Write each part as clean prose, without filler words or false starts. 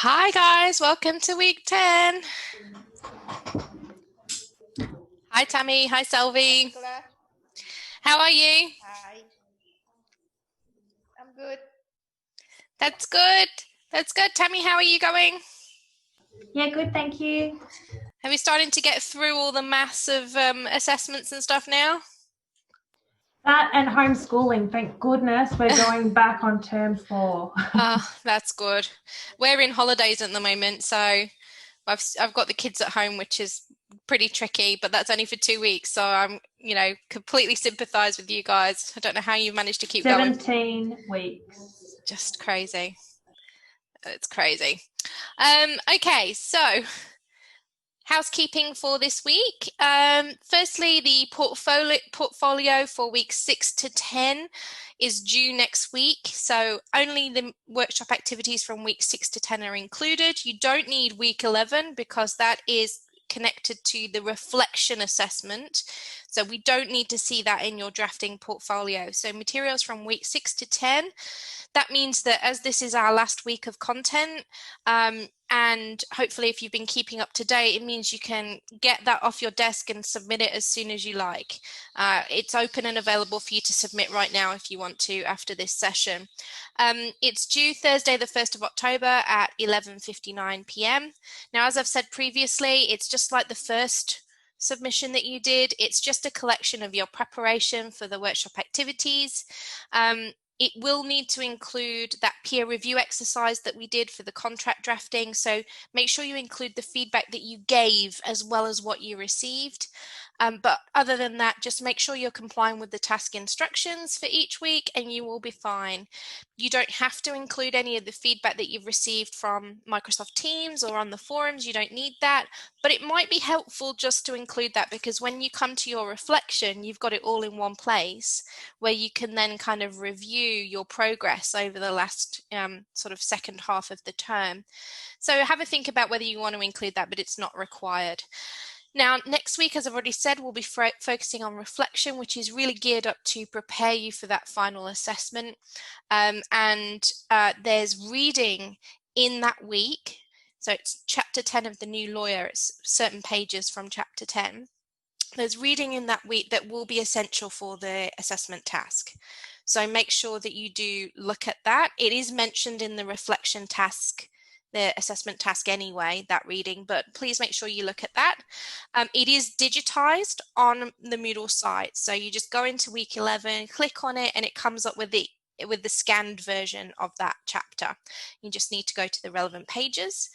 Hi guys, welcome to week 10. Hi Tammy, hi Hi, Selvi. Nicola. How are you? Hi. I'm good. That's good. That's good. Tammy, how are you going? Yeah, good, thank you. Are we starting to get through all the massive assessments and stuff now? That and homeschooling, thank goodness we're going back on term 4. That's good. We're in holidays at the moment, so I've got the kids at home, which is pretty tricky, but that's only for 2 weeks. So I'm, completely sympathize with you guys. I don't know how you managed to keep going. 17 weeks. Just crazy. It's crazy. Okay, so housekeeping for this week. Firstly, the portfolio for weeks 6 to 10 is due next week. So only the workshop activities from week 6 to 10 are included. You don't need week 11 because that is connected to the reflection assessment. So we don't need to see that in your drafting portfolio. So materials from week 6 to 10. That means that as this is our last week of content, and hopefully if you've been keeping up to date, it means you can get that off your desk and submit it as soon as you like. It's open and available for you to submit right now if you want to after this session. It's due Thursday the 1st of October at 11:59 p.m. Now, as I've said previously, it's just like the first submission that you did. It's just a collection of your preparation for the workshop activities. It will need to include that peer review exercise that we did for the contract drafting. So make sure you include the feedback that you gave as well as what you received. But other than that, just make sure you're complying with the task instructions for each week and you will be fine. You don't have to include any of the feedback that you've received from Microsoft Teams or on the forums. You don't need that, but it might be helpful just to include that because when you come to your reflection, you've got it all in one place where you can then kind of review your progress over the last sort of second half of the term. So have a think about whether you want to include that, but it's not required. Now, next week, as I've already said, we'll be focusing on reflection, which is really geared up to prepare you for that final assessment. There's reading in that week. So it's chapter 10 of The New Lawyer. It's certain pages from chapter 10. There's reading in that week that will be essential for the assessment task. So make sure that you do look at that. It is mentioned in the reflection task, the assessment task anyway, that reading, but please make sure you look at that. It is digitized on the Moodle site. So you just go into week 11, click on it, and it comes up with the scanned version of that chapter. You just need to go to the relevant pages.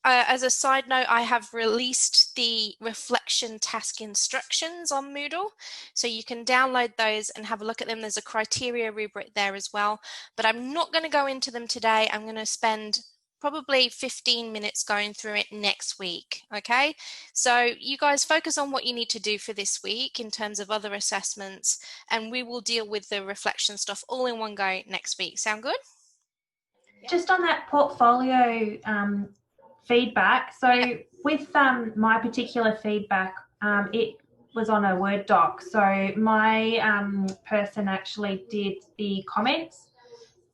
As a side note, I have released the reflection task instructions on Moodle, so you can download those and have a look at them. There's a criteria rubric there as well, but I'm not going to go into them today. I'm going to spend probably 15 minutes going through it next week, okay? So you guys focus on what you need to do for this week in terms of other assessments, and we will deal with the reflection stuff all in one go next week. Sound good? Just on that portfolio feedback, so with my particular feedback, it was on a Word doc. So my person actually did the comments.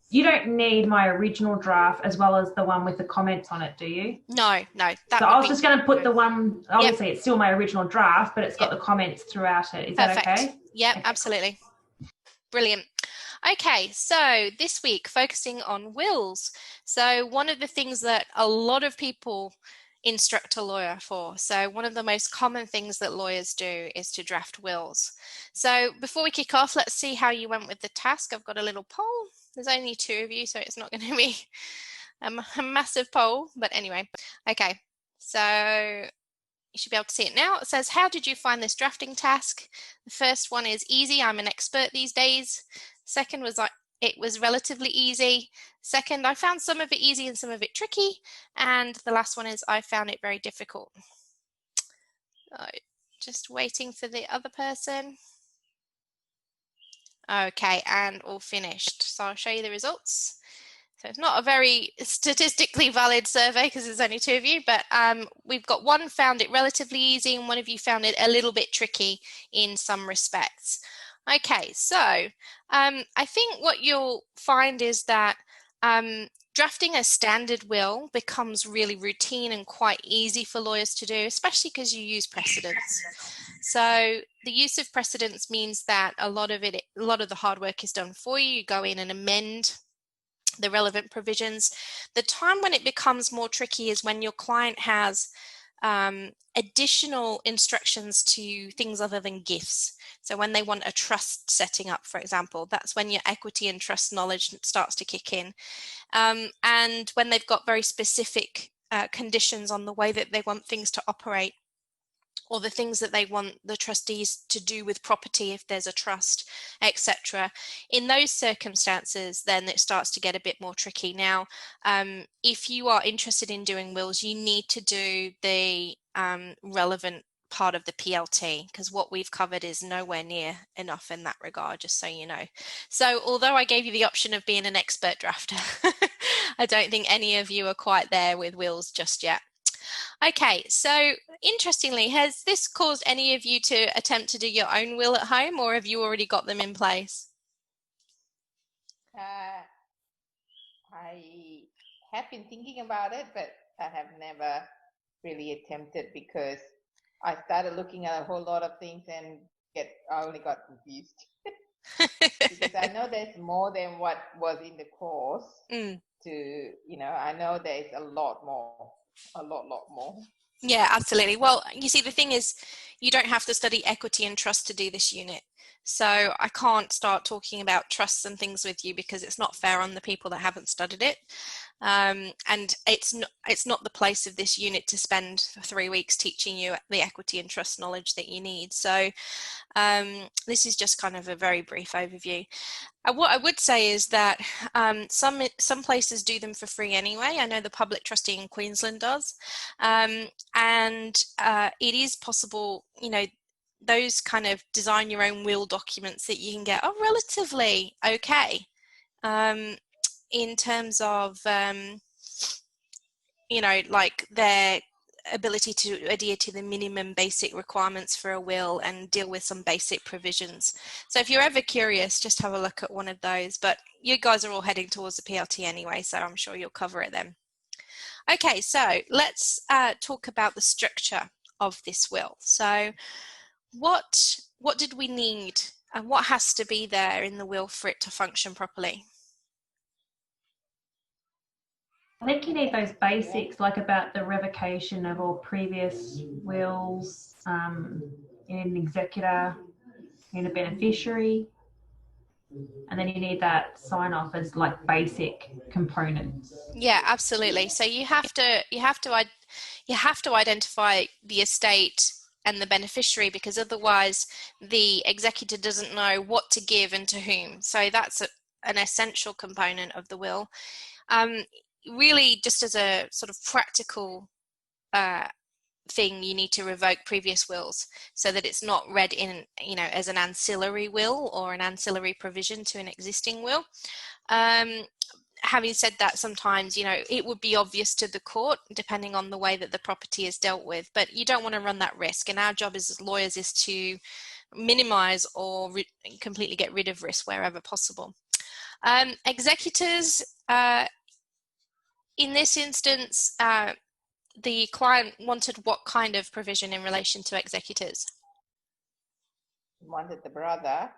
You don't need my original draft as well as the one with the comments on it, do you? No. So I was just going to put the one, obviously It's still my original draft, but it's got the comments throughout it. Is Perfect. that okay? Yep, okay. Absolutely. Brilliant. Okay, so this week focusing on wills. So one of the things that a lot of people instruct a lawyer for. So one of the most common things that lawyers do is to draft wills. So before we kick off, let's see how you went with the task. I've got a little poll. There's only 2 of you, so it's not going to be a massive poll, but anyway. Okay, so you should be able to see it now. It says, how did you find this drafting task? The first one is easy. I'm an expert these days. Second was it was relatively easy. Second, I found some of it easy and some of it tricky. And the last one is I found it very difficult. Just waiting for the other person. Okay, and all finished. So I'll show you the results. So it's not a very statistically valid survey because there's only 2 of you, but we've got one found it relatively easy and one of you found it a little bit tricky in some respects. Okay, so I think what you'll find is that Drafting a standard will becomes really routine and quite easy for lawyers to do, especially because you use precedents. So the use of precedents means that a lot of the hard work is done for you. You go in and amend the relevant provisions. The time when it becomes more tricky is when your client has additional instructions to things other than gifts. So when they want a trust setting up, for example, that's when your equity and trust knowledge starts to kick in. And when they've got very specific conditions on the way that they want things to operate, or the things that they want the trustees to do with property if there's a trust, etc. In those circumstances, then it starts to get a bit more tricky. Now, if you are interested in doing wills, you need to do the relevant part of the PLT, because what we've covered is nowhere near enough in that regard, just so you know. So although I gave you the option of being an expert drafter, I don't think any of you are quite there with wills just yet. Okay, so interestingly, has this caused any of you to attempt to do your own will at home, or have you already got them in place? I have been thinking about it, but I have never really attempted, because I started looking at a whole lot of things and I only got confused. Because I know there's more than what was in the course. I know there's a lot more. A lot more. Yeah, absolutely. Well, you see, the thing is, you don't have to study equity and trust to do this unit. So I can't start talking about trusts and things with you, because it's not fair on the people that haven't studied it. And it's not the place of this unit to spend 3 weeks teaching you the equity and trust knowledge that you need. So this is just kind of a very brief overview. What I would say is that some places do them for free anyway. I know the Public Trustee in Queensland does, and it is possible, those kind of design your own will documents that you can get are relatively okay in terms of like their ability to adhere to the minimum basic requirements for a will and deal with some basic provisions. So if you're ever curious, just have a look at one of those. But you guys are all heading towards the PLT anyway, so I'm sure you'll cover it then. Okay, so let's talk about the structure of this will. So what did we need, and what has to be there in the will for it to function properly? I think you need those basics, like about the revocation of all previous wills, you need an executor, you need a beneficiary, and then you need that sign off as like basic components. Yeah, absolutely. So you have to identify the estate and the beneficiary, because otherwise the executor doesn't know what to give and to whom. So that's an essential component of the will. Really, just as a sort of practical thing, you need to revoke previous wills so that it's not read in, as an ancillary will or an ancillary provision to an existing will. Having said that, sometimes, it would be obvious to the court depending on the way that the property is dealt with, but you don't want to run that risk. And our job as lawyers is to minimize or completely get rid of risk wherever possible. Executors, in this instance, the client wanted what kind of provision in relation to executors? Wanted the brother,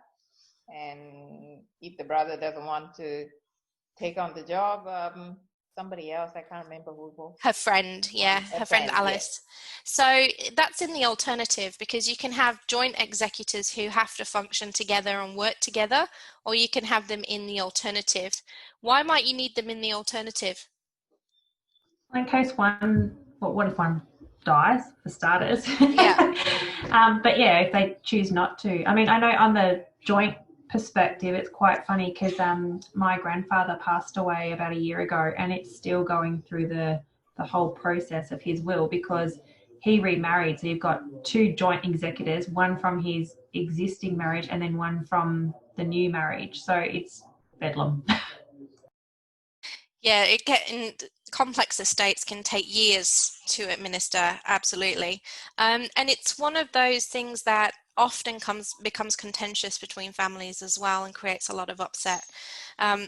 and if the brother doesn't want to take on the job, somebody else, I can't remember who. Her friend, yeah, her friend Alice. Yeah. So that's in the alternative, because you can have joint executors who have to function together and work together, or you can have them in the alternative. Why might you need them in the alternative? In case what if one dies, for starters? Yeah. But yeah, if they choose not to. I mean, I know on the joint perspective, it's quite funny because my grandfather passed away about a year ago, and it's still going through the whole process of his will, because he remarried. So you've got 2 joint executors, one from his existing marriage and then one from the new marriage. So it's bedlam. Yeah, complex estates can take years to administer, absolutely. And it's one of those things that often becomes contentious between families as well and creates a lot of upset.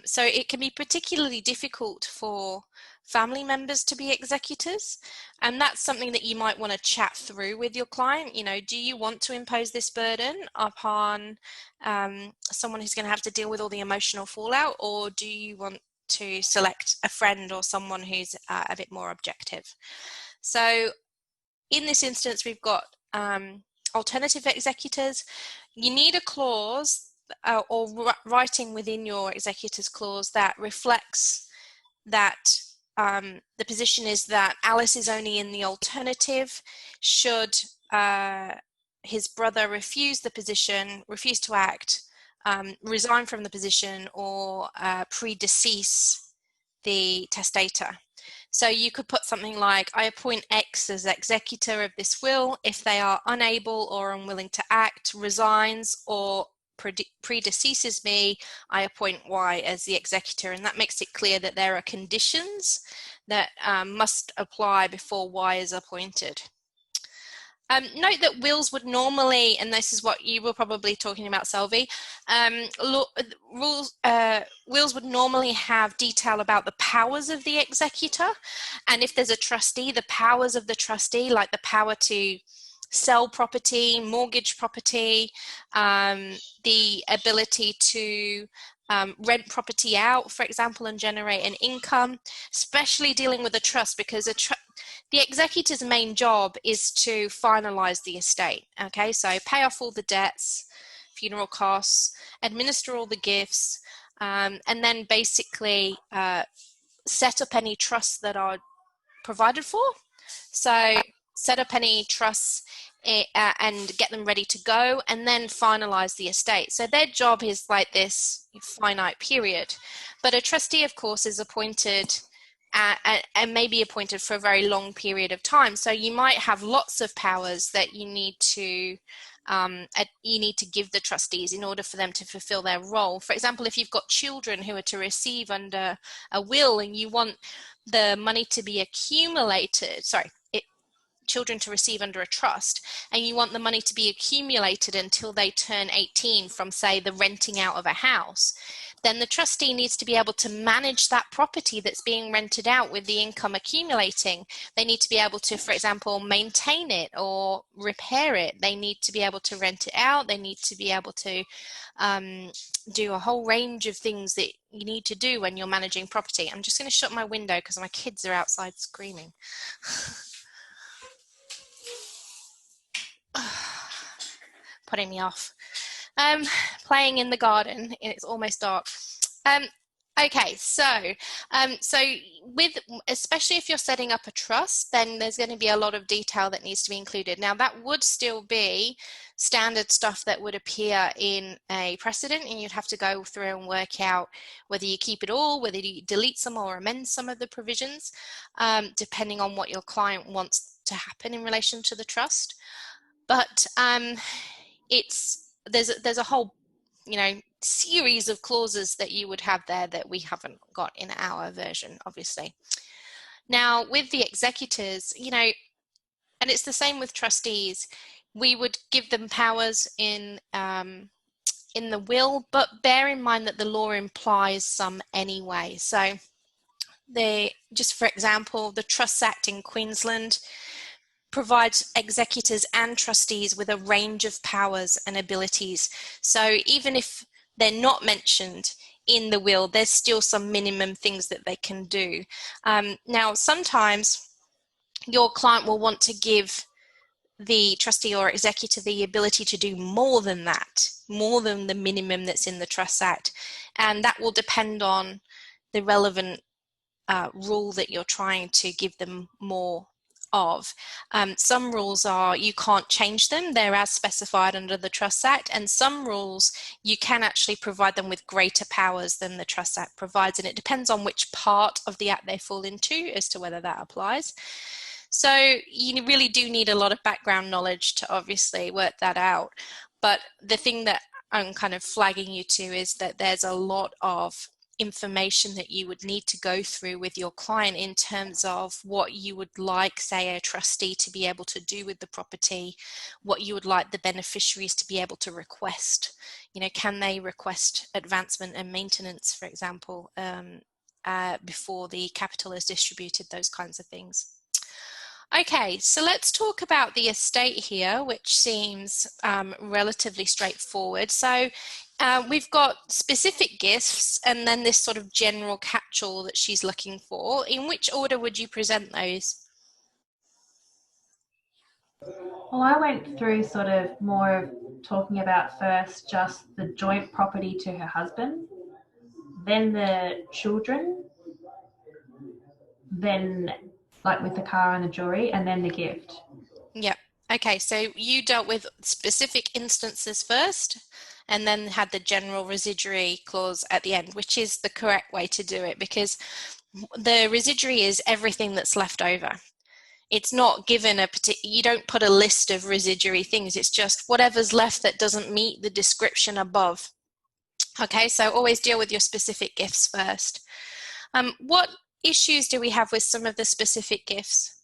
So it can be particularly difficult for family members to be executors, and that's something that you might want to chat through with your client. You know, do you want to impose this burden upon someone who's going to have to deal with all the emotional fallout, or do you want to select a friend or someone who's a bit more objective? So in this instance, we've got alternative executors. You need a clause or writing within your executors clause that reflects that the position is that Alice is only in the alternative should his brother refuse the position, refuse to act, resign from the position, or predecease the testator. So you could put something like, I appoint X as executor of this will if they are unable or unwilling to act, resigns, or predeceases me, I appoint Y as the executor. And that makes it clear that there are conditions that must apply before Y is appointed. Note that wills would normally, and this is what you were probably talking about, Selvi, wills would normally have detail about the powers of the executor, and if there's a trustee, the powers of the trustee, like the power to sell property, mortgage property, the ability to rent property out, for example, and generate an income, especially dealing with a trust, because the executor's main job is to finalize the estate. Okay, so pay off all the debts, funeral costs, administer all the gifts, and then basically set up any trusts that are provided for. So set up any trusts and get them ready to go, and then finalize the estate. So their job is like this finite period. But a trustee, of course, is appointed and may be appointed for a very long period of time. So you might have lots of powers that you need to give the trustees in order for them to fulfill their role. For example, if you've got children who are to receive under a will and you want the money to be accumulated, children to receive under a trust, and you want the money to be accumulated until they turn 18 from, say, the renting out of a house, then the trustee needs to be able to manage that property that's being rented out with the income accumulating. They need to be able to, for example, maintain it or repair it. They need to be able to rent it out. They need to be able to do a whole range of things that you need to do when you're managing property. I'm just going to shut my window because my kids are outside screaming. Putting me off. Playing in the garden and it's almost dark. Okay, so especially if you're setting up a trust, then there's going to be a lot of detail that needs to be included. Now that would still be standard stuff that would appear in a precedent, and you'd have to go through and work out whether you keep it all, whether you delete some or amend some of the provisions, depending on what your client wants to happen in relation to the trust. But there's a whole series of clauses that you would have there that we haven't got in our version, obviously. Now with the executors, and it's the same with trustees, we would give them powers in the will, but bear in mind that the law implies some anyway. So just for example, the Trusts Act in Queensland provides executors and trustees with a range of powers and abilities. So even if they're not mentioned in the will, there's still some minimum things that they can do. Now, sometimes your client will want to give the trustee or executor the ability to do more than that, more than the minimum that's in the Trusts Act. And that will depend on the relevant rule that you're trying to give them more of. Some rules are you can't change them, they're as specified under the Trusts Act, and some rules you can actually provide them with greater powers than the Trusts Act provides, and it depends on which part of the Act they fall into as to whether that applies. So you really do need a lot of background knowledge to obviously work that out, but the thing that I'm kind of flagging you to is that there's a lot of information that you would need to go through with your client in terms of what you would like, say, a trustee to be able to do with the property, what you would like the beneficiaries to be able to request. You know, can they request advancement and maintenance, for example, before the capital is distributed, those kinds of things. Okay, so let's talk about the estate here, which seems relatively straightforward. So we've got specific gifts and then this sort of general catch-all that she's looking for. In which order would you present those? Well, I went through sort of more of talking about first just the joint property to her husband, then the children, then like with the car and the jewelry, and then the gift. Yeah. Okay, so you dealt with specific instances first and then had the general residuary clause at the end, which is the correct way to do it, because the residuary is everything that's left over. It's not given a particular, you don't put a list of residuary things, it's just whatever's left that doesn't meet the description above. Okay, so always deal with your specific gifts first. What issues do we have with some of the specific gifts?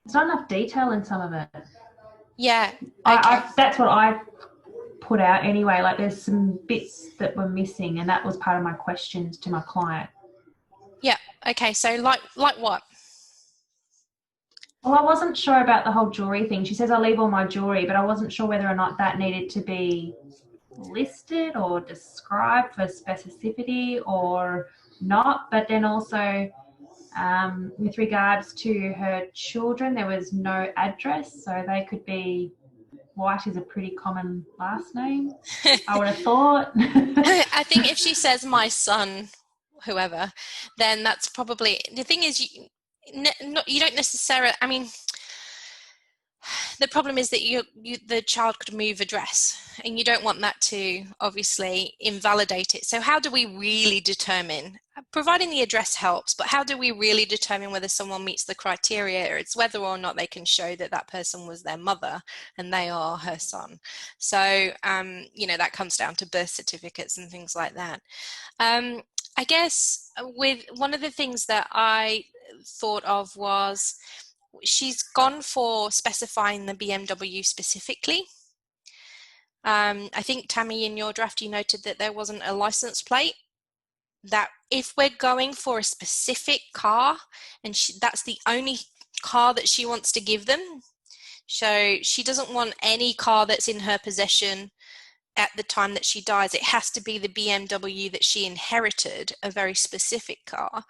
There's not enough detail in some of it. Yeah, okay. That's what I put out anyway. Like there's some bits that were missing, and that was part of my questions to my client. Yeah, okay, so like what? Well, I wasn't sure about the whole jewelry thing. She says I'll leave all my jewelry, but I wasn't sure whether or not that needed to be listed or described for specificity or not. But then also with regards to her children, there was no address, so they could be, White is a pretty common last name, I would have thought. I think if she says my son, whoever, then that's probably, the thing is, you don't necessarily, I mean, the problem is that the child could move address, and you don't want that to obviously invalidate it. So how do we really determine, providing the address helps, but how do we really determine whether someone meets the criteria? It's whether or not they can show that that person was their mother and they are her son. So, you know, that comes down to birth certificates and things like that. I guess with one of the things that I thought of was, she's gone for specifying the BMW specifically. I think, Tammy, in your draft, you noted that there wasn't a license plate. That if we're going for a specific car, and that's the only car that she wants to give them, so she doesn't want any car that's in her possession at the time that she dies, it has to be the BMW that she inherited, a very specific car,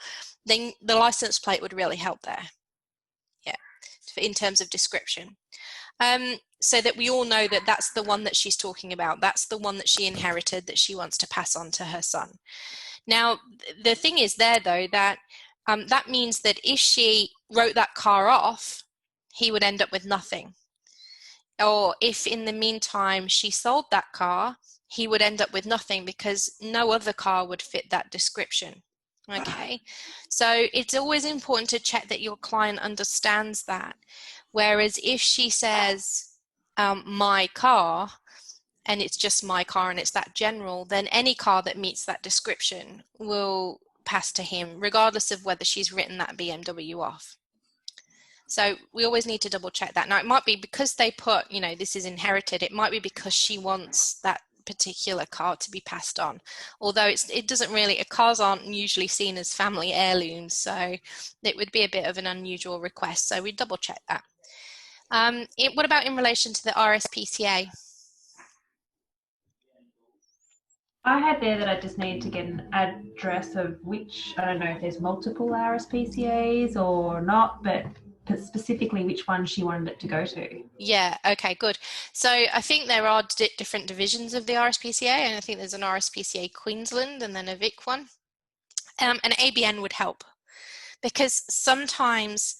then the license plate would really help there. In terms of description, so that we all know that that's the one that she's talking about. That's the one that she inherited, that she wants to pass on to her son. Now, the thing is there, though, that that means that if she wrote that car off, he would end up with nothing. Or if in the meantime she sold that car, he would end up with nothing, because no other car would fit that description. Okay, so it's always important to check that your client understands that. Whereas if she says my car, and it's just my car and it's that general, then any car that meets that description will pass to him, regardless of whether she's written that BMW off. So we always need to double check that. Now, it might be because they put, you know, this is inherited. It might be because she wants that particular car to be passed on, although it doesn't really, cars aren't usually seen as family heirlooms, so it would be a bit of an unusual request, so we double check that. What about in relation to the RSPCA? I had there that I just needed to get an address of which, I don't know if there's multiple RSPCAs or not, but specifically which one she wanted it to go to. Yeah, okay, good. So I think there are different divisions of the RSPCA, and I think there's an RSPCA Queensland and then a Vic one. An ABN would help, because sometimes,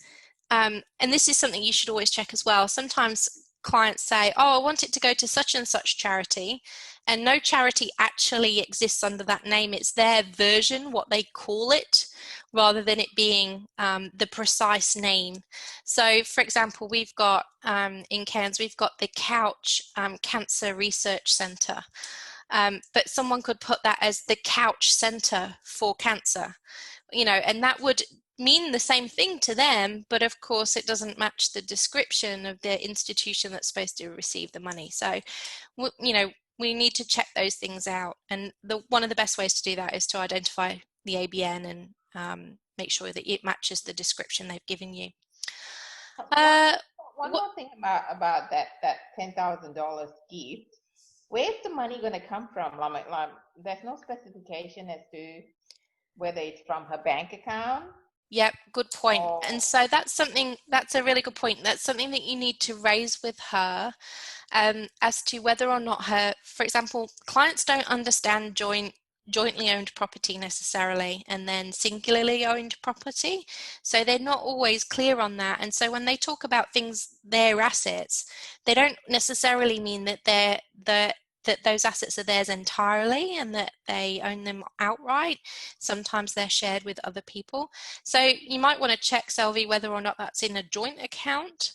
and this is something you should always check as well, sometimes clients say, oh, I want it to go to such and such charity, and no charity actually exists under that name. It's their version, what they call it, rather than it being the precise name. So, for example, we've got in Cairns, we've got the Couch Cancer Research Centre. But someone could put that as the couch center for cancer, and that would mean the same thing to them, but of course it doesn't match the description of the institution that's supposed to receive the money. So, we need to check those things out. And one of the best ways to do that is to identify the ABN and make sure that it matches the description they've given you. One more thing about that $10,000 gift. Where's the money going to come from? Like, there's no specification as to whether it's from her bank account. Yep, good point. And so that's a really good point. That's something that you need to raise with her, as to whether or not for example, clients don't understand jointly owned property necessarily, and then singularly owned property. So they're not always clear on that. And so when they talk about things, their assets, they don't necessarily mean that that those assets are theirs entirely and that they own them outright. Sometimes they're shared with other people. So you might want to check, Selvi, whether or not that's in a joint account,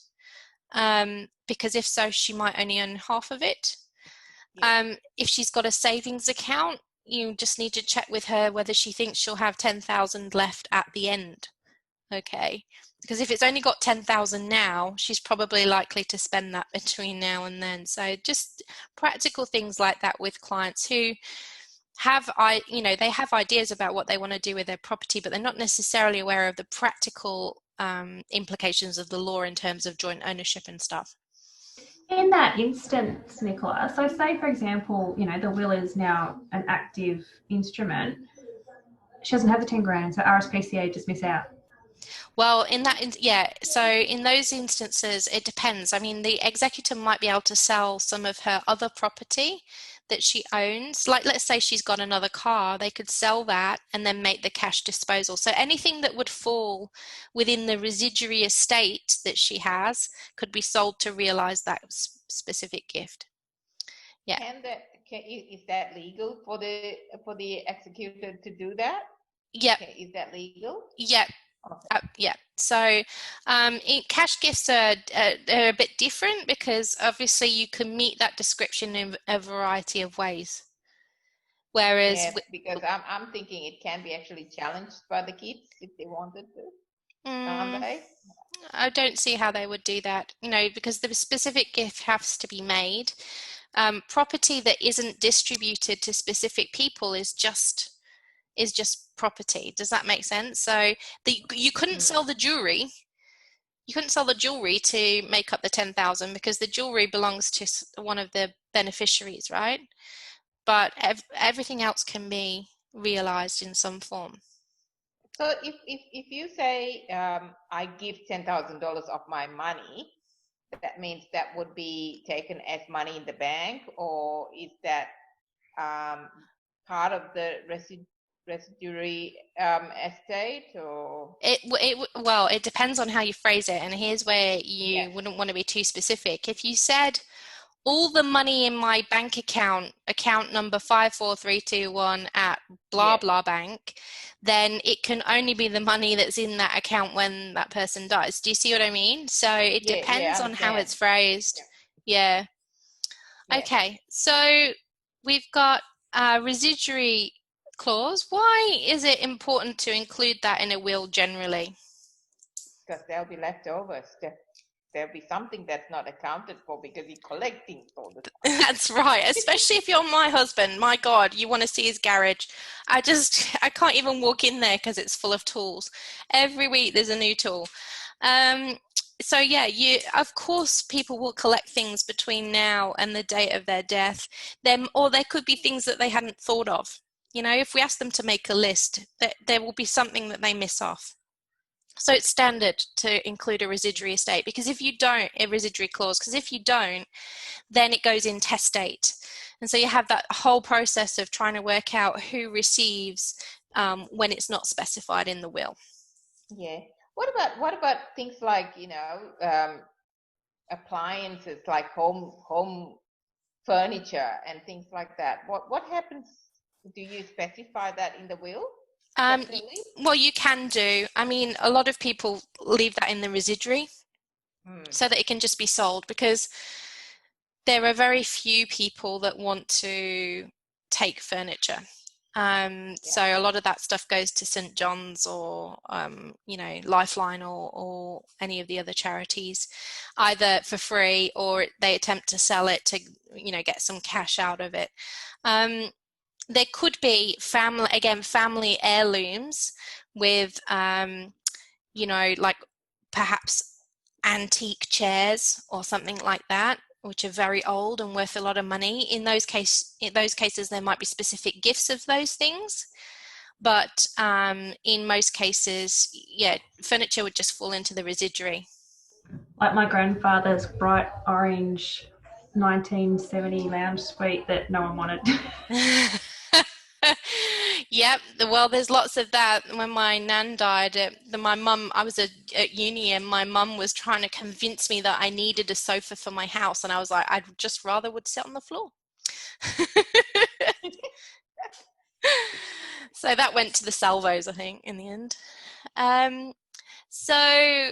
because if so, she might only own half of it. Yeah. If she's got a savings account, you just need to check with her whether she thinks she'll have 10,000 left at the end. Okay. Because if it's only got 10,000 now, she's probably likely to spend that between now and then. So just practical things like that with clients who have, they have ideas about what they want to do with their property, but they're not necessarily aware of the practical implications of the law in terms of joint ownership and stuff. In that instance, Nicola, so say, for example, the will is now an active instrument. She doesn't have the 10 grand, so RSPCA just miss out. Well, so in those instances, it depends. I mean, the executor might be able to sell some of her other property that she owns. Like, let's say she's got another car, they could sell that and then make the cash disposal. So anything that would fall within the residuary estate that she has could be sold to realize that specific gift. Yeah. Is that legal for the executor to do that? Yep. Okay, is that legal? Yep. Yeah. So cash gifts are a bit different because obviously you can meet that description in a variety of ways. Whereas, because I'm thinking it can be actually challenged by the kids if they wanted to. Can't they? I don't see how they would do that. Because the specific gift has to be made. Property that isn't distributed to specific people is just property. Does that make sense? So you couldn't sell the jewelry. You couldn't sell the jewelry to make up the 10,000 because the jewelry belongs to one of the beneficiaries, right? But everything else can be realized in some form. So if you say I give $10,000 of my money, that means that would be taken as money in the bank, or is that part of the residuary estate, or it depends on how you phrase it, and here's where you wouldn't want to be too specific. If you said all the money in my bank account number 54321 at blah blah bank, then it can only be the money that's in that account when that person dies. Do you see what I mean? So it depends on how it's phrased. Yeah. Okay, so we've got residuary clause. Why is it important to include that in a will generally? Because there'll be leftovers. There'll be something that's not accounted for because you're collecting all the time. That's right, especially if you're my husband. My God, you want to see his garage. I can't even walk in there because it's full of tools. Every week there's a new tool. So of course people will collect things between now and the date of their death. Or there could be things that they hadn't thought of. If we ask them to make a list, there will be something that they miss off. So it's standard to include a residuary estate because if you don't, a residuary clause, because if you don't, then it goes in testate. And so you have that whole process of trying to work out who receives when it's not specified in the will. Yeah. What about things like, appliances like home furniture and things like that? What happens? Do you specify that in the will? Well, you can do. I mean, a lot of people leave that in the residuary so that it can just be sold because there are very few people that want to take furniture. So a lot of that stuff goes to St. John's or, Lifeline or any of the other charities, either for free or they attempt to sell it to, get some cash out of it. There could be family heirlooms with, like perhaps antique chairs or something like that, which are very old and worth a lot of money. In those cases, there might be specific gifts of those things. But in most cases, furniture would just fall into the residuary. Like my grandfather's bright orange 1970 lounge suite that no one wanted. Yep. Well, there's lots of that. When my nan died, I was at uni and my mum was trying to convince me that I needed a sofa for my house. And I was like, I'd just rather would sit on the floor. So that went to the salvos, I think, in the end. So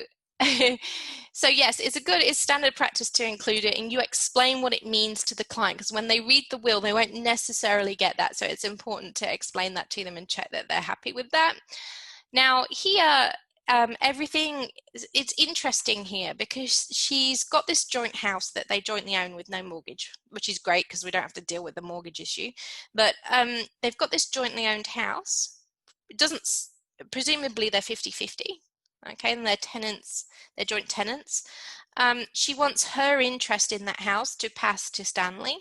yes, it's standard practice to include it, and you explain what it means to the client, because when they read the will, they won't necessarily get that. So it's important to explain that to them and check that they're happy with that. Now here, it's interesting here because she's got this joint house that they jointly own with no mortgage, which is great because we don't have to deal with the mortgage issue. But they've got this jointly owned house. It doesn't, presumably they're 50-50. Okay, and they're joint tenants. She wants her interest in that house to pass to Stanley.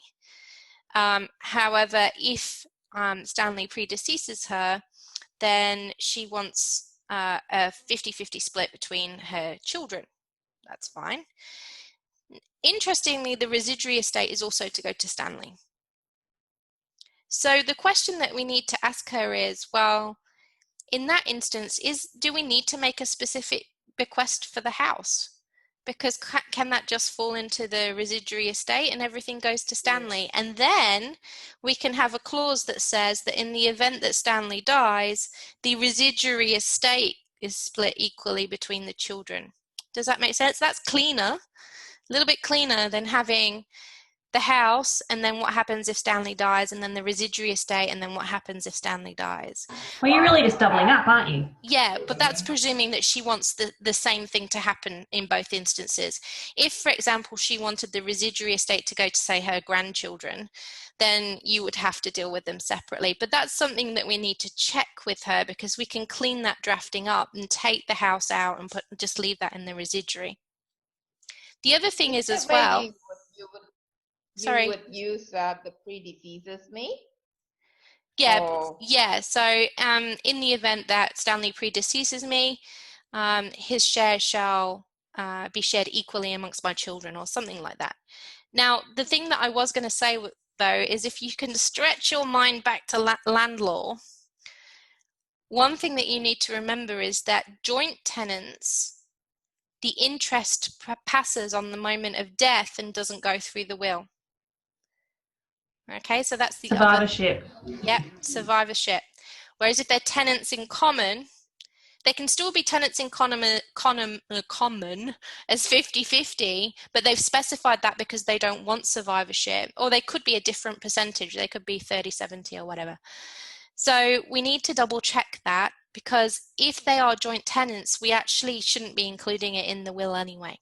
However, if Stanley predeceases her, then she wants a 50-50 split between her children. That's fine. Interestingly, the residuary estate is also to go to Stanley. So the question that we need to ask her is, well, in that instance, do we need to make a specific bequest for the house? Because can that just fall into the residuary estate and everything goes to Stanley? Yes. And then we can have a clause that says that in the event that Stanley dies, the residuary estate is split equally between the children. Does that make sense? That's cleaner, a little bit cleaner than having the house and then what happens if Stanley dies, and then the residuary estate and then what happens if Stanley dies. Well, you're really just doubling up, aren't you? Yeah, but that's presuming that she wants the same thing to happen in both instances. If, for example, she wanted the residuary estate to go to, say, her grandchildren, then you would have to deal with them separately. But that's something that we need to check with her, because we can clean that drafting up and take the house out and just leave that in the residuary. The other thing is as well... You would use the predeceases me? Yeah. So in the event that Stanley predeceases me, his share shall be shared equally amongst my children, or something like that. Now, the thing that I was going to say, though, is if you can stretch your mind back to land law, one thing that you need to remember is that joint tenants, the interest passes on the moment of death and doesn't go through the will. Okay, so that's the survivorship. Survivorship. Whereas if they're tenants in common, they can still be tenants in common as 50-50, but they've specified that because they don't want survivorship, or they could be a different percentage. They could be 30-70 or whatever. So we need to double check that, because if they are joint tenants, we actually shouldn't be including it in the will anyway.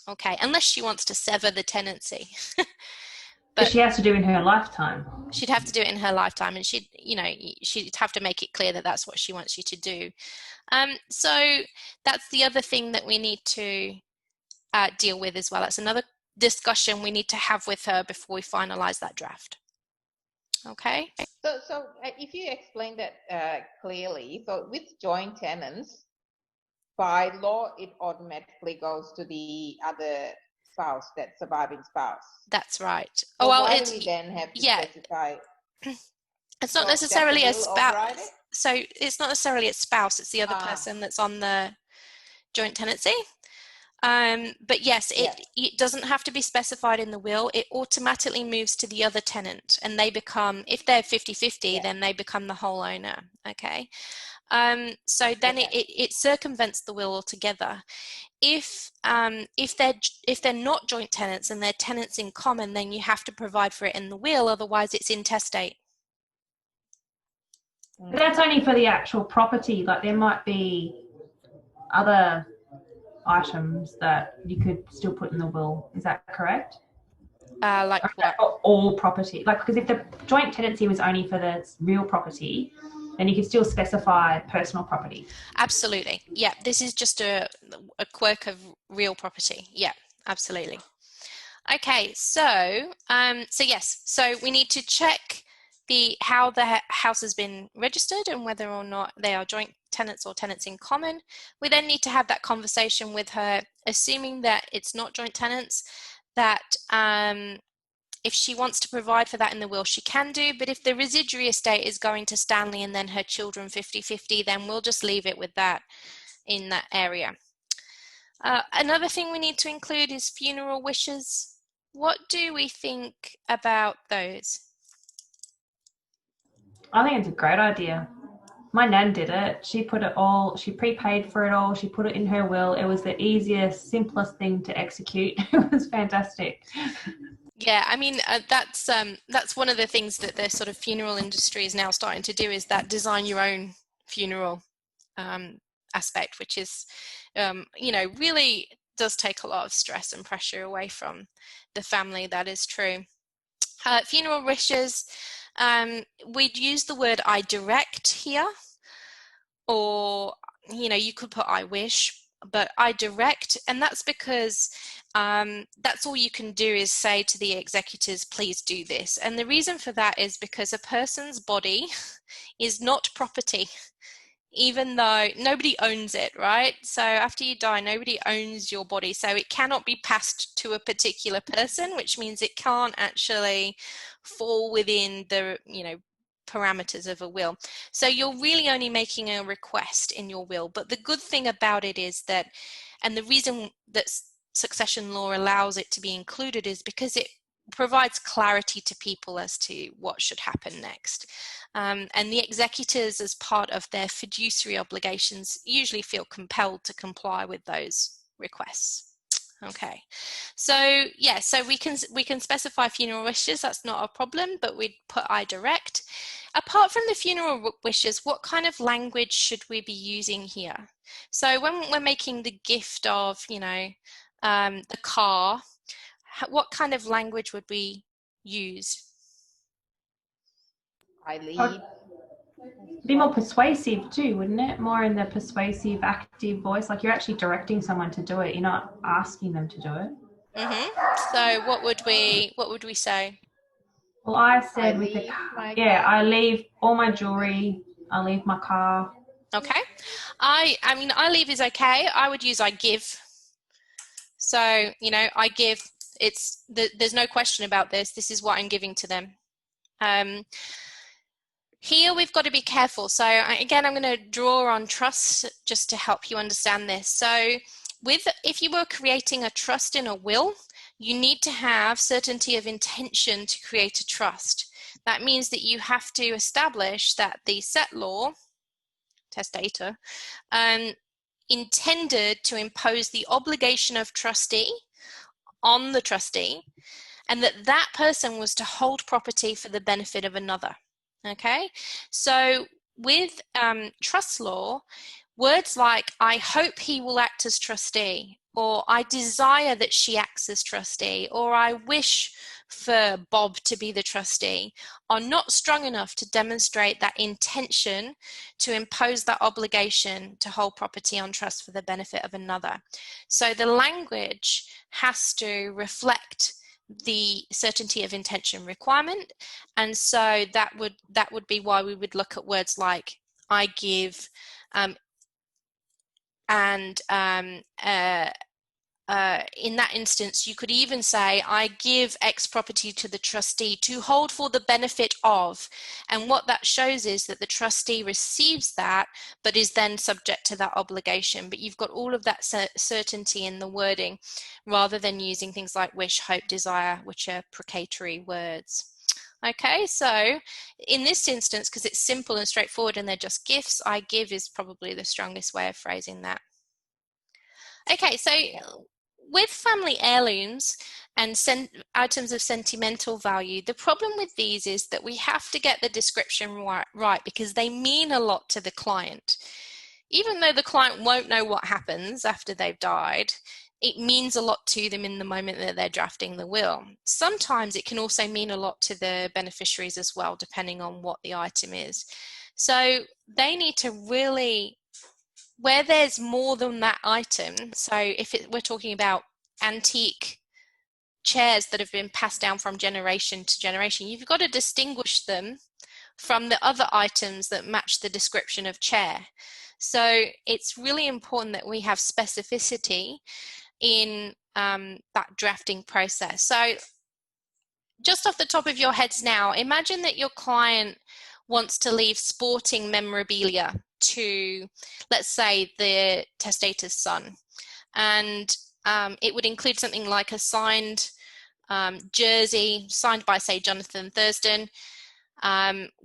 Okay, unless she wants to sever the tenancy. But she has to do it in her lifetime. She'd have to do it in her lifetime, and she'd have to make it clear that that's what she wants you to do. So that's the other thing that we need to deal with as well. That's another discussion we need to have with her before we finalize that draft. Okay. So if you explain that clearly, so with joint tenants, by law, it automatically goes to the other spouse, that surviving spouse. That's right. So why do we then have to specify? It's not necessarily a spouse. So it's not necessarily a spouse. It's the other person that's on the joint tenancy. But yes, it doesn't have to be specified in the will. It automatically moves to the other tenant, and they become, if they're 50-50, then they become the whole owner. Okay. So then it circumvents the will altogether. If they're not joint tenants and they're tenants in common, then you have to provide for it in the will, otherwise it's intestate. But that's only for the actual property. Like there might be other items that you could still put in the will. Is that correct? Like what? All property. Like, because if the joint tenancy was only for the real property, then you could still specify personal property. Absolutely. Yeah, this is just a quirk of real property. Yeah, absolutely. Okay, so yes, so we need to check how the house has been registered and whether or not they are joint tenants or tenants in common. We then need to have that conversation with her, assuming that it's not joint tenants, that if she wants to provide for that in the will, she can do, but if the residuary estate is going to Stanley and then her children 50-50, then we'll just leave it with that in that area. Another thing we need to include is funeral wishes. What do we think about those? I think it's a great idea. My nan did it. She put it all, she prepaid for it all. She put it in her will. It was the easiest, simplest thing to execute. It was fantastic. Yeah, I mean, that's one of the things that the sort of funeral industry is now starting to do, is that design your own funeral aspect, which is, really does take a lot of stress and pressure away from the family. That is true. Funeral wishes, we'd use the word I direct here, or, you could put I wish, but I direct, and that's because that's all you can do is say to the executors, please do this. And the reason for that is because a person's body is not property, even though nobody owns it, right? So after you die, nobody owns your body. So it cannot be passed to a particular person, which means it can't actually fall within the, parameters of a will. So you're really only making a request in your will. But the good thing about it is that, and the reason that succession law allows it to be included, is because it provides clarity to people as to what should happen next. And the executors, as part of their fiduciary obligations, usually feel compelled to comply with those requests. Okay, so yeah, so we can specify funeral wishes. That's not a problem, but we'd put I direct. Apart from the funeral wishes, what kind of language should we be using here? So when we're making the gift of, the car, what kind of language would we use? I leave. Be more persuasive too, wouldn't it? More in the persuasive, active voice. Like you're actually directing someone to do it. You're not asking them to do it. So what would we say? Well, I said with the car. I leave all my jewelry. I leave my car. Okay. I mean, I leave is okay. I would use I give. So, I give. There's no question about this. This is what I'm giving to them. Here we've got to be careful. So again, I'm going to draw on trust just to help you understand this. So if you were creating a trust in a will, you need to have certainty of intention to create a trust. That means that you have to establish that the settlor, testator, intended to impose the obligation of trustee on the trustee, and that person was to hold property for the benefit of another. Okay, so with trust law, words like I hope he will act as trustee, or I desire that she acts as trustee, or I wish for Bob to be the trustee, are not strong enough to demonstrate that intention to impose that obligation to hold property on trust for the benefit of another. So the language has to reflect the certainty of intention requirement, and so that would be why we would look at words like I give, in that instance, you could even say, I give X property to the trustee to hold for the benefit of. And what that shows is that the trustee receives that, but is then subject to that obligation. But you've got all of that certainty in the wording, rather than using things like wish, hope, desire, which are precatory words. Okay, so in this instance, because it's simple and straightforward and they're just gifts, I give is probably the strongest way of phrasing that. Okay, so with family heirlooms, and items of sentimental value. The problem with these is that we have to get the description right because they mean a lot to the client. Even though the client won't know what happens after they've died, it means a lot to them in the moment that they're drafting the will. Sometimes it can also mean a lot to the beneficiaries as well, depending on what the item is. So they need to really, where there's more than that item, so if we're talking about antique chairs that have been passed down from generation to generation, you've got to distinguish them from the other items that match the description of chair. So it's really important that we have specificity in that drafting process. So just off the top of your heads now, imagine that your client wants to leave sporting memorabilia to, let's say, the testator's son. And it would include something like a signed jersey, signed by, say, Jonathan Thurston.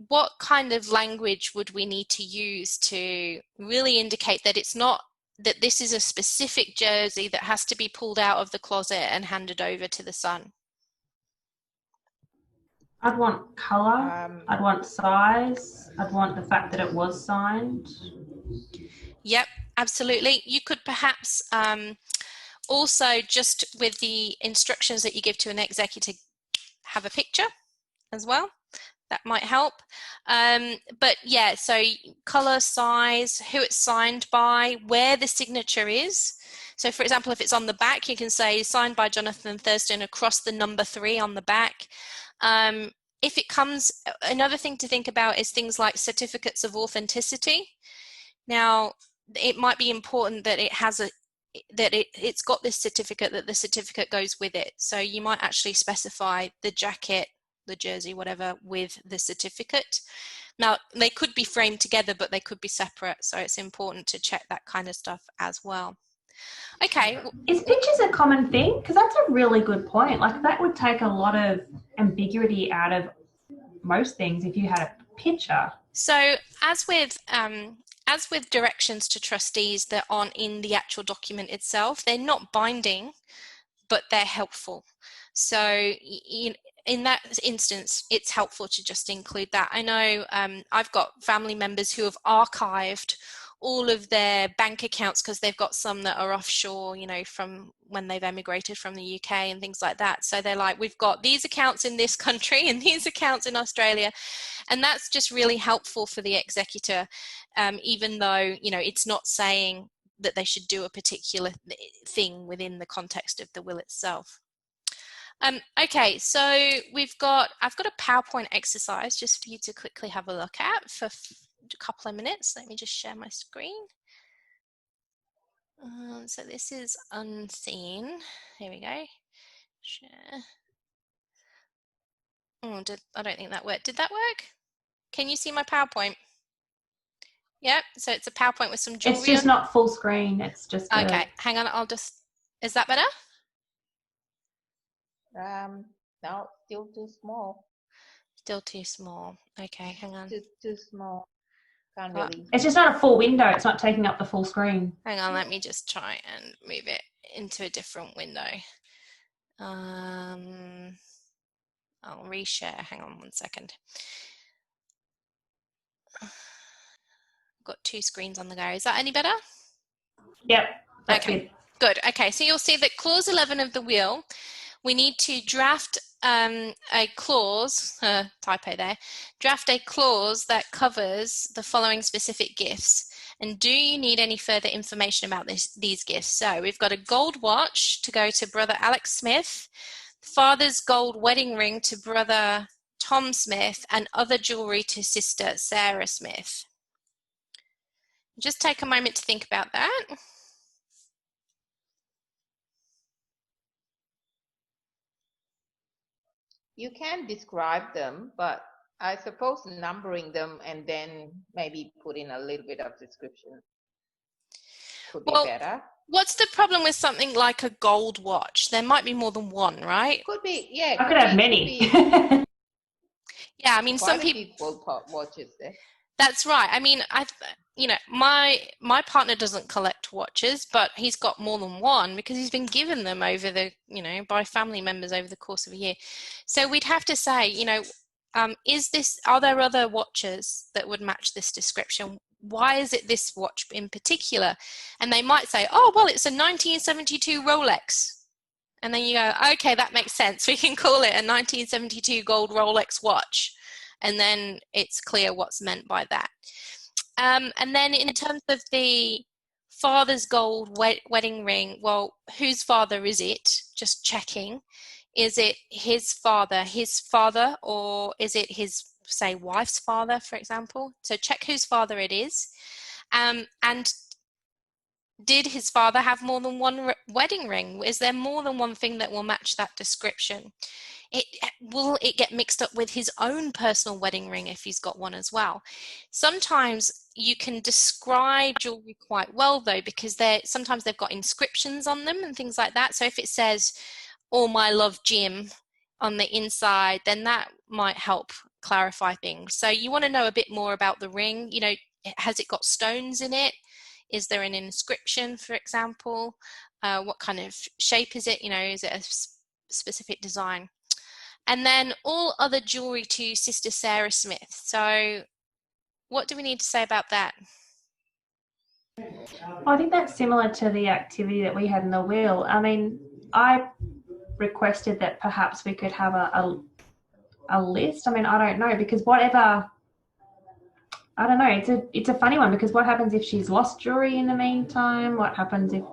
What kind of language would we need to use to really indicate that it's not, that this is a specific jersey that has to be pulled out of the closet and handed over to the son? I'd want colour, I'd want size, I'd want the fact that it was signed. Yep, absolutely. You could perhaps also, just with the instructions that you give to an executor, have a picture as well. That might help. But yeah, so colour, size, who it's signed by, where the signature is. So for example, if it's on the back, you can say signed by Jonathan Thurston across the number 3 on the back. If it comes, another thing to think about is things like certificates of authenticity. Now, it might be important that it has it's got this certificate, that the certificate goes with it. So you might actually specify the jacket, the jersey, whatever, with the certificate. Now, they could be framed together, but they could be separate. So it's important to check that kind of stuff as well. Okay. Is pictures a common thing? Because that's a really good point. Like, that would take a lot of ambiguity out of most things if you had a picture. So as with directions to trustees that aren't in the actual document itself, they're not binding, but they're helpful. So in that instance, it's helpful to just include that. I know I've got family members who have archived all of their bank accounts because they've got some that are offshore, you know, from when they've emigrated from the UK and things like that. So they're like, we've got these accounts in this country and these accounts in Australia. And that's just really helpful for the executor, even though, you know, it's not saying that they should do a particular thing within the context of the will itself. Okay, so I've got a PowerPoint exercise just for you to quickly have a look at for a couple of minutes. Let me just share my screen. So this is unseen. Here we go. Share. Oh, I don't think that worked. Did that work? Can you see my PowerPoint? Yep. So it's a PowerPoint with some jewelry. It's just not full screen. It's just okay. Hang on. Is that better? No, still too small. Still too small. Okay, hang on. Too small. Can't really. It's just not a full window. It's not taking up the full screen. Hang on, let me just try and move it into a different window. I'll reshare. Hang on 1 second. I've got 2 screens on the go. Is that any better? Yep. That's okay. Good. Okay, so you'll see that clause 11 of the will, we need to draft a clause, typo there, draft a clause that covers the following specific gifts. And do you need any further information about these gifts? So we've got a gold watch to go to brother Alex Smith, father's gold wedding ring to brother Tom Smith, and other jewelry to sister Sarah Smith. Just take a moment to think about that. You can describe them, but I suppose numbering them and then maybe put in a little bit of description could be better. What's the problem with something like a gold watch? There might be more than one, right? Could be, yeah. I could have many. Yeah, I mean, some people gold watches there. That's right. I mean, my partner doesn't collect watches, but he's got more than one because he's been given them over the, by family members over the course of a year. So we'd have to say, are there other watches that would match this description? Why is it this watch in particular? And they might say, oh, well, it's a 1972 Rolex. And then you go, okay, that makes sense. We can call it a 1972 gold Rolex watch. And then it's clear what's meant by that. And then in terms of the father's gold wedding ring, well, whose father is it? Just checking. Is it his father, or is it his, say, wife's father, for example? So check whose father it is. And did his father have more than one wedding ring? Is there more than one thing that will match that description? Will it get mixed up with his own personal wedding ring if he's got one as well? Sometimes you can describe jewelry quite well, though, because sometimes they've got inscriptions on them and things like that. So if it says, "Oh, my love, Jim," on the inside, then that might help clarify things. So you want to know a bit more about the ring. Has it got stones in it? Is there an inscription, for example? What kind of shape is it? Is it a specific design? And then all other jewelry to Sister Sarah Smith. So what do we need to say about that? Well, I think that's similar to the activity that we had in the will. I mean, I requested that perhaps we could have a list. I mean, I don't know, because I don't know. It's a funny one, because what happens if she's lost jewelry in the meantime? What happens if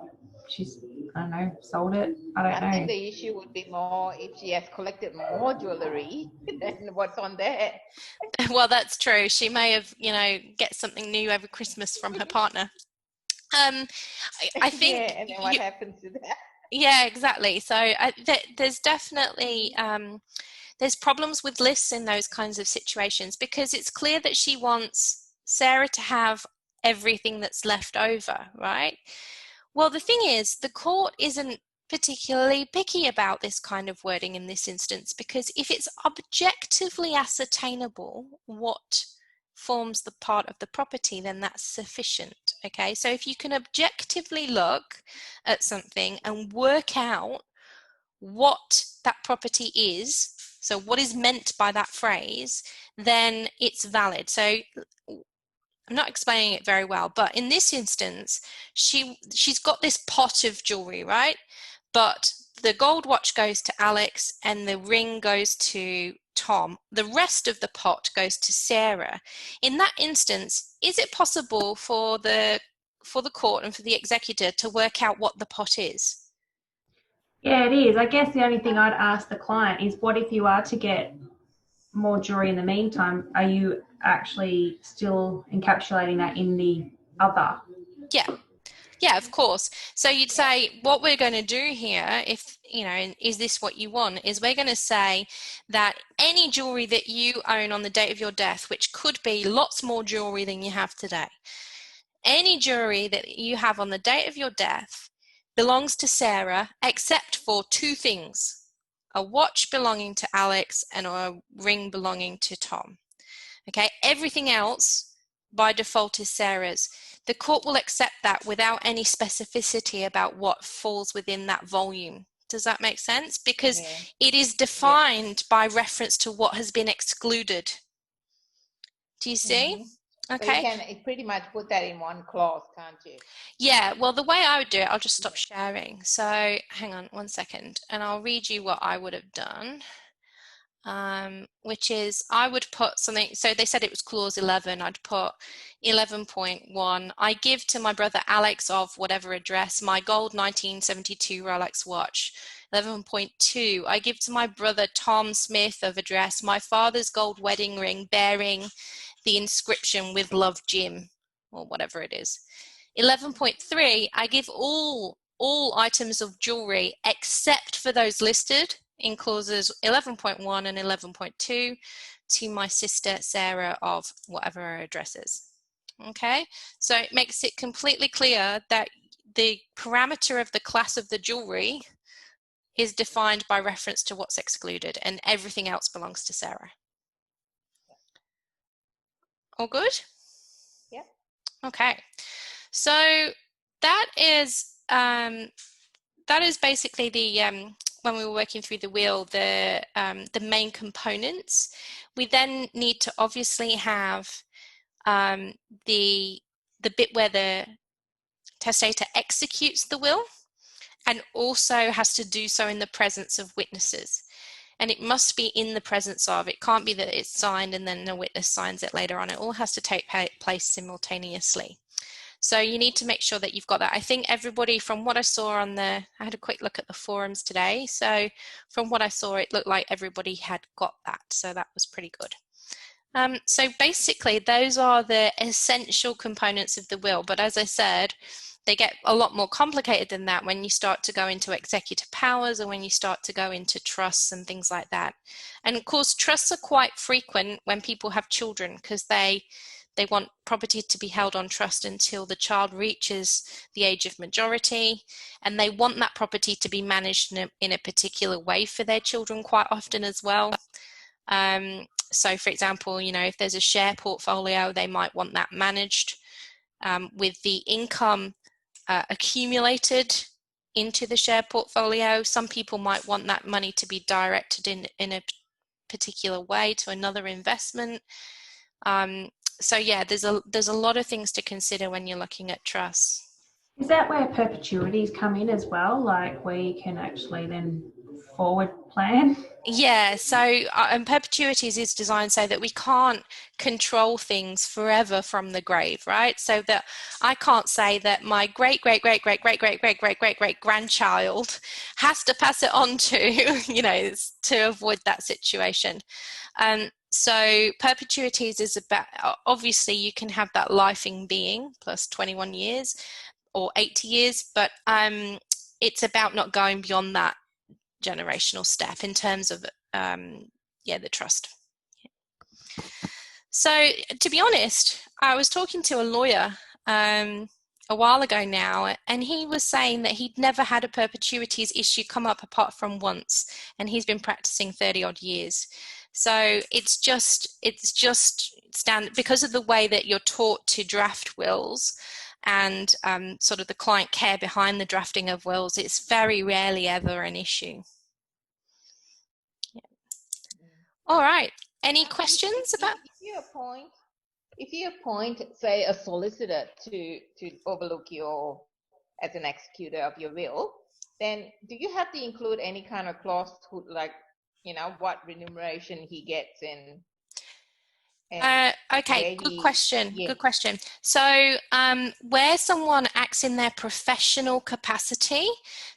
she's, I don't know, sold it? I don't know. I think the issue would be more if she has collected more jewelry than what's on there. Well, that's true. She may have, get something new every Christmas from her partner. I think. Yeah, and then what happens to that? Yeah, exactly. So there's definitely there's problems with lists in those kinds of situations, because it's clear that she wants Sarah to have everything that's left over, right? Well, the thing is, the court isn't particularly picky about this kind of wording in this instance, because if it's objectively ascertainable what forms the part of the property, then that's sufficient. Okay, so if you can objectively look at something and work out what that property is, so what is meant by that phrase, then it's valid. So I'm not explaining it very well, but in this instance, she's got this pot of jewelry, right? But the gold watch goes to Alex and the ring goes to Tom. The rest of the pot goes to Sarah. In that instance, is it possible for the court and for the executor to work out what the pot is? Yeah, it is. I guess the only thing I'd ask the client is, what if you are to get more jewelry in the meantime? Are you actually still encapsulating that in the other? Yeah, of course. So you'd say, what we're going to do here, if, is this what you want, is we're going to say that any jewelry that you own on the date of your death, which could be lots more jewelry than you have today, any jewelry that you have on the date of your death belongs to Sarah, except for two things: a watch belonging to Alex and a ring belonging to Tom. Okay, everything else by default is Sarah's. The court will accept that without any specificity about what falls within that volume. Does that make sense? Because it is defined by reference to what has been excluded. Do you see? Mm-hmm. Okay. So you can pretty much put that in one clause, can't you? Yeah, well, the way I would do it, I'll just stop sharing. So hang on 1 second, and I'll read you what I would have done. Which is, I would put something, so they said it was clause 11, I'd put 11.1, I give to my brother Alex of whatever address my gold 1972 Rolex watch. 11.2, I give to my brother Tom Smith of address my father's gold wedding ring bearing the inscription "With love, Jim," or whatever it is. 11.3, I give all items of jewelry except for those listed in clauses 11.1 and 11.2 to my sister Sarah of whatever her address is. Okay, so it makes it completely clear that the parameter of the class of the jewelry is defined by reference to what's excluded, and everything else belongs to Sarah. All good? Yep. Okay. So that is basically the when we were working through the will, the main components. We then need to obviously have the bit where the testator executes the will, and also has to do so in the presence of witnesses. And it must be in the presence of, it can't be that it's signed and then a witness signs it later on. It all has to take place simultaneously. So you need to make sure that you've got that. I think everybody, from what I saw I had a quick look at the forums today. So from what I saw, it looked like everybody had got that. So that was pretty good. So basically, those are the essential components of the will. But as I said, they get a lot more complicated than that when you start to go into executor powers, or when you start to go into trusts and things like that. And of course, trusts are quite frequent when people have children, because they want property to be held on trust until the child reaches the age of majority, and they want that property to be managed in a particular way for their children quite often as well. So for example, if there's a share portfolio, they might want that managed with the income accumulated into the share portfolio. Some people might want that money to be directed in a particular way to another investment. So yeah, there's a lot of things to consider when you're looking at trusts. Is that where perpetuities come in as well? Like where you can actually then forward plan? Yeah, so and perpetuities is designed so that we can't control things forever from the grave, right? So that I can't say that my great great great great great great great great great great grandchild has to pass it on to, to avoid that situation. So perpetuities is about, obviously you can have that lifing being plus 21 years or 80 years, but it's about not going beyond that generational step in terms of the trust. So to be honest, I was talking to a lawyer a while ago now, and he was saying that he'd never had a perpetuities issue come up apart from once, and he's been practicing 30 odd years. So it's just standard because of the way that you're taught to draft wills and sort of the client care behind the drafting of wills. It's very rarely ever an issue. All right. Any questions about? If you appoint, say, a solicitor to overlook as an executor of your will, then do you have to include any kind of clause like, what remuneration he gets okay, good question. Yeah. Good question. So where someone acts in their professional capacity,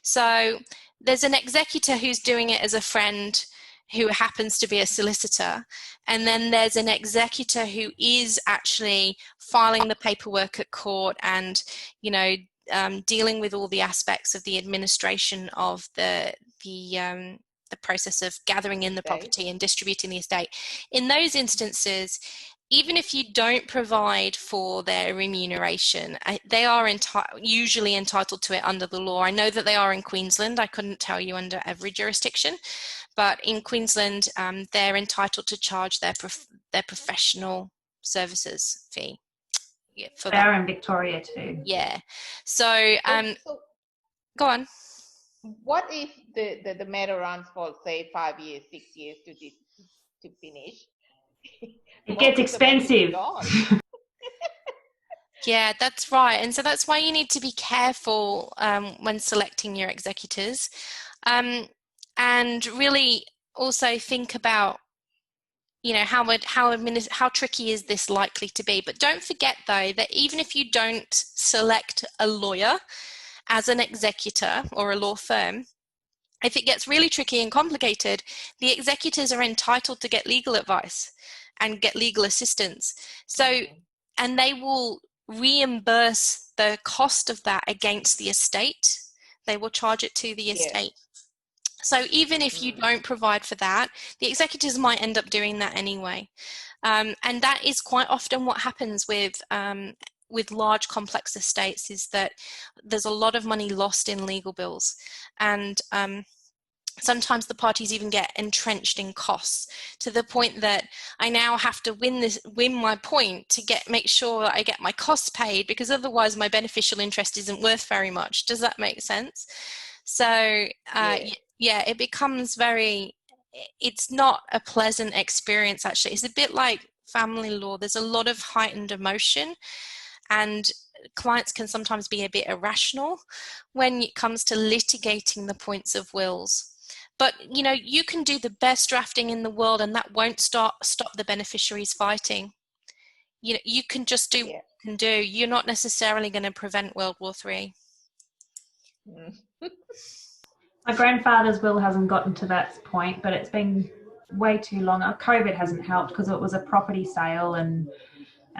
so there's an executor who's doing it as a friend who happens to be a solicitor, and then there's an executor who is actually filing the paperwork at court and dealing with all the aspects of the administration of the process of gathering in the property and distributing the estate. In those instances, even if you don't provide for their remuneration, they are usually entitled to it under the law. I know that they are in Queensland. I couldn't tell you under every jurisdiction, but in Queensland, they're entitled to charge their professional services fee. Yeah, for that. They're in Victoria too. Yeah. So go on. What if the matter runs for, say, 5 years, 6 years to finish? It gets expensive. Yeah, that's right. And so that's why you need to be careful when selecting your executors, and really also think about how tricky is this likely to be. But don't forget though that even if you don't select a lawyer as an executor or a law firm, if it gets really tricky and complicated, the executors are entitled to get legal advice and get legal assistance. So, and they will reimburse the cost of that against the estate. They will charge it to the estate. So even if you don't provide for that, the executors might end up doing that anyway. And that is quite often what happens with large complex estates, is that there's a lot of money lost in legal bills. And Sometimes the parties even get entrenched in costs to the point that I now have to win my point to make sure that I get my costs paid, because otherwise my beneficial interest isn't worth very much. Does that make sense? So yeah, it becomes it's not a pleasant experience, actually. It's a bit like family law. There's a lot of heightened emotion, and clients can sometimes be a bit irrational when it comes to litigating the points of wills. But, you know, you can do the best drafting in the world and that won't stop the beneficiaries fighting. You know, you can just do what you can do. You're not necessarily going to prevent World War III. My grandfather's will hasn't gotten to that point, but it's been way too long. COVID hasn't helped because it was a property sale, and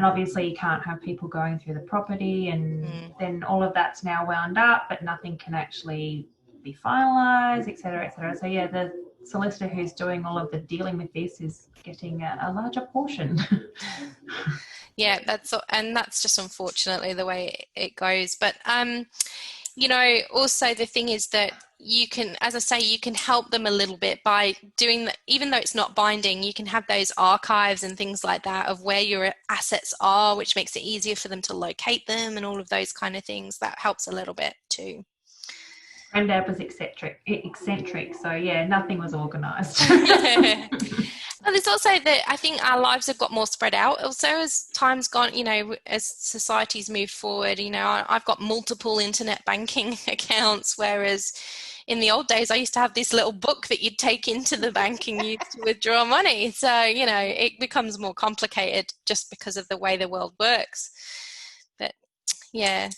obviously you can't have people going through the property, and then all of that's now wound up, but nothing can actually be finalised, etc., etc. So yeah, the solicitor who's doing all of the dealing with this is getting a larger portion. Yeah, that's just unfortunately the way it goes. But you know, also the thing is that you can, as I say, you can help them a little bit by doing even though it's not binding, you can have those archives and things like that of where your assets are, which makes it easier for them to locate them and all of those kind of things. That helps a little bit too. Granddad was eccentric, so yeah, nothing was organised. Well, there's also that I think our lives have got more spread out. Also, as time's gone, you know, as society's moved forward, you know, I've got multiple internet banking accounts, whereas in the old days, I used to have this little book that you'd take into the bank and use to withdraw money. So, you know, it becomes more complicated just because of the way the world works. But yeah.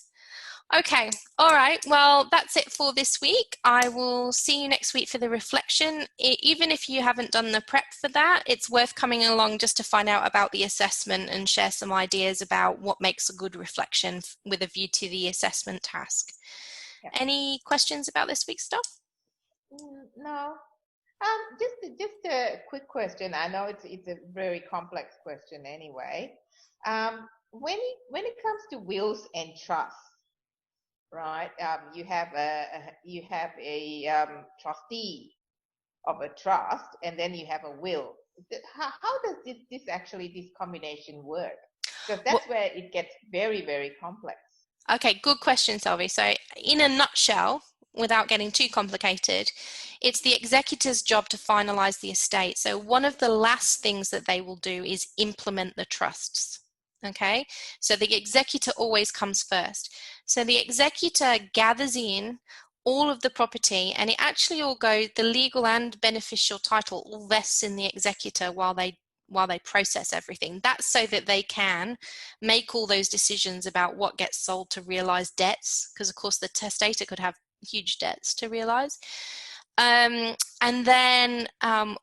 Okay, all right, well, that's it for this week. I will see you next week for the reflection. Even if you haven't done the prep for that, it's worth coming along just to find out about the assessment and share some ideas about what makes a good reflection with a view to the assessment task. Yeah. Any questions about this week's stuff? No. Just a quick question. I know it's a very complex question anyway. When it comes to wills and trusts, right? You have a trustee of a trust, and then you have a will. How does this combination work? Because that's where it gets very, very complex. Okay, good question, Selvi. So in a nutshell, without getting too complicated, it's the executor's job to finalize the estate. So one of the last things that they will do is implement the trusts. Okay, so the executor always comes first. So the executor gathers in all of the property, and it actually all goes, the legal and beneficial title all vests in the executor while they process everything. That's so that they can make all those decisions about what gets sold to realize debts, because of course the testator could have huge debts to realize. And then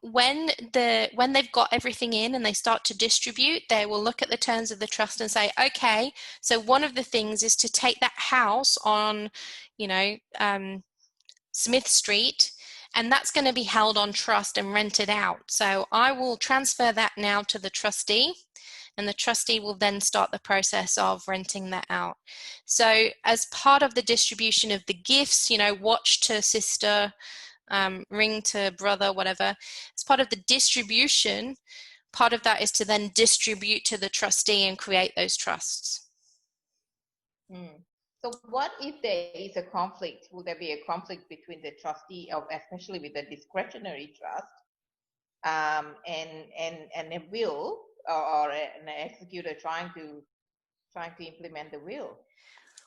when they've got everything in and they start to distribute, they will look at the terms of the trust and say, okay, so one of the things is to take that house on, you know, Smith Street, and that's going to be held on trust and rented out. So I will transfer that now to the trustee, and the trustee will then start the process of renting that out. So as part of the distribution of the gifts, you know, watch to sister, ring to brother, whatever, as part of the distribution, part of that is to then distribute to the trustee and create those trusts. So what if there is a conflict? Will there be a conflict between the trustee especially with the discretionary trust, and a will or an executor trying to implement the will?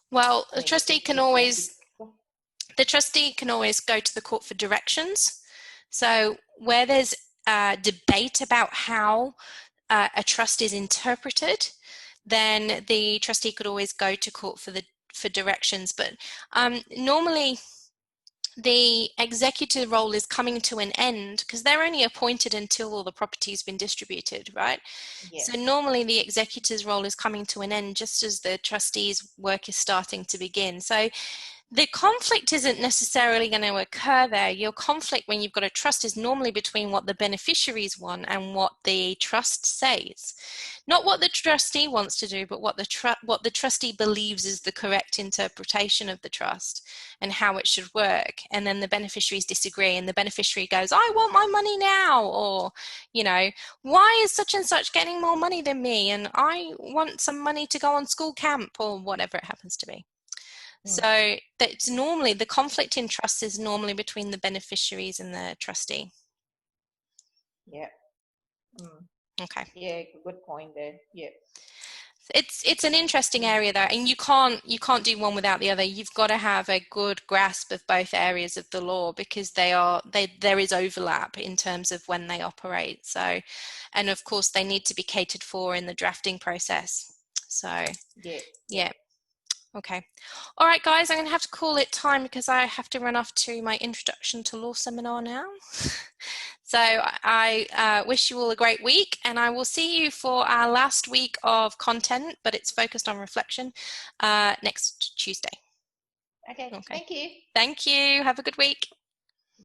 Well, the trustee can always go to the court for directions. So where there's debate about how a trust is interpreted, then the trustee could always go to court for directions. But normally the executor role is coming to an end because they're only appointed until all the property's been distributed, right? Yes. So normally the executor's role is coming to an end just as the trustee's work is starting to begin. So The conflict isn't necessarily going to occur there. Your conflict when you've got a trust is normally between what the beneficiaries want and what the trust says. Not what the trustee wants to do, but what the trustee believes is the correct interpretation of the trust and how it should work. And then the beneficiaries disagree, and the beneficiary goes, I want my money now, or, you know, why is such and such getting more money than me? And I want some money to go on school camp, or whatever it happens to be. So that's normally, the conflict in trust is normally between the beneficiaries and the trustee. Yeah. Okay. Yeah, good point there. Yeah. It's an interesting area though, and you can't do one without the other. You've got to have a good grasp of both areas of the law, because there is overlap in terms of when they operate. So, and of course they need to be catered for in the drafting process. So yeah. Okay. All right, guys, I'm going to have to call it time because I have to run off to my Introduction to Law seminar now. So I wish you all a great week, and I will see you for our last week of content, but it's focused on reflection, next Tuesday. Okay. Thank you. Thank you. Have a good week.